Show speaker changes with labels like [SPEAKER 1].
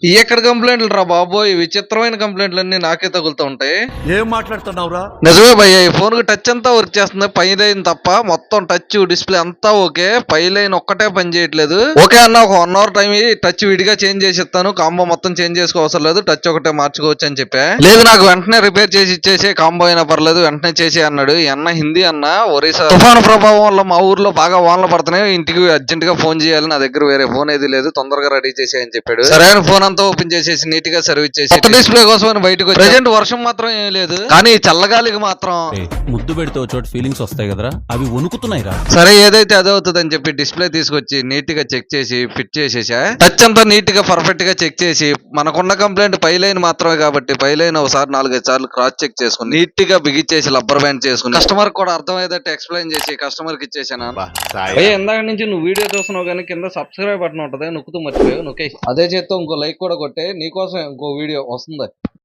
[SPEAKER 1] ఈ ఎక్కడ కంప్లైంట్లు రా బాబోయ్, విచిత్రమైన కంప్లైంట్లన్నీ నాకే తగులుతూ ఉంటాయి.
[SPEAKER 2] ఏం మాట్లాడుతున్నావురా?
[SPEAKER 1] నిజమే భయ్య, ఈ ఫోన్ కి టచ్ అంతా వర్క్ చేస్తుంది, పై లైన్ తప్ప మొత్తం టచ్ డిస్ప్లే అంతా ఓకే, పై లైన్ ఒక్కటే పని చేయట్లేదు. ఓకే అన్న, ఒక 1 అవర్ టైం టచ్ విడిగా చేంజ్ చేసి ఇస్తాను, కాంబో మొత్తం చేంజ్ చేసుకోవసరం లేదు, టచ్ ఒకటే మార్చుకోవచ్చు అని చెప్పా. లేదు నాకు వెంటనే రిపేర్ చేసి ఇచ్చేసి, కాంబో అయినా పర్లేదు వెంటనే చేసి అన్నాడు. ఈ అన్న హిందీ అన్న. ఒరిస్సా తుఫాను ప్రభావం వల్ల మా ఊర్లో బాగా వానలు పడుతున్నాయి, ఇంటికి అర్జెంట్ గా ఫోన్ చేయాలి, నా దగ్గర వేరే ఫోన్ ఏది లేదు, తొందరగా రెడీ చేసి అని చెప్పాడు. సరైన ఫోన్ అంతా ఓపెన్ చేసేసి నీట్ గా సర్వీస్ చేసి కొత్త డిస్ప్లే కోసం బయటకు వచ్చి ప్రెజెంట్ వర్షం మాత్రం ఏం లేదు, కానీ చల్లగాలికి మాత్రం
[SPEAKER 3] ముద్దు పెడితే చోట ఫీలింగ్స్ వస్తాయి కదరా, అవి వణుకుతున్నాయి రా.
[SPEAKER 1] సరే ఏదైతే అదే అవుతుంది అని చెప్పి డిస్ప్లే తీసుకొచ్చి నీట్ గా చెక్ చేసి ఫిట్ చేసేసా. టచ్ అంతా నీట్ గా పర్ఫెక్ట్ గా చెక్ చేసి, మనకున్న కంప్లైంట్ పై లైన్ మాత్రమే కాబట్టి పై లైన్ ఒకసారి 4-5 సార్లు క్రాస్ చెక్ చేసుకుని నీట్ గా బిగిచ్చేసి లబ్బర్ బ్యాండ్ చేసుకుని కస్టమర్ కూడా అర్థమయ్యేటట్టు ఎక్స్ప్లెయిన్ చేసి కస్టమర్ కి ఇచ్చేసాను. ఇందాక నుంచి నువ్వు వీడియో చూస్తున్నావు కానీ కింద సబ్స్క్రైబ్ బటన్ ఉంటది, నొక్కుతూ మర్చిపోయావు, నొక్కే అదే చేత్తో ఇంకో లైక్ కూడా కొట్టే, నీకోసం ఇంకో వీడియో వస్తుంది.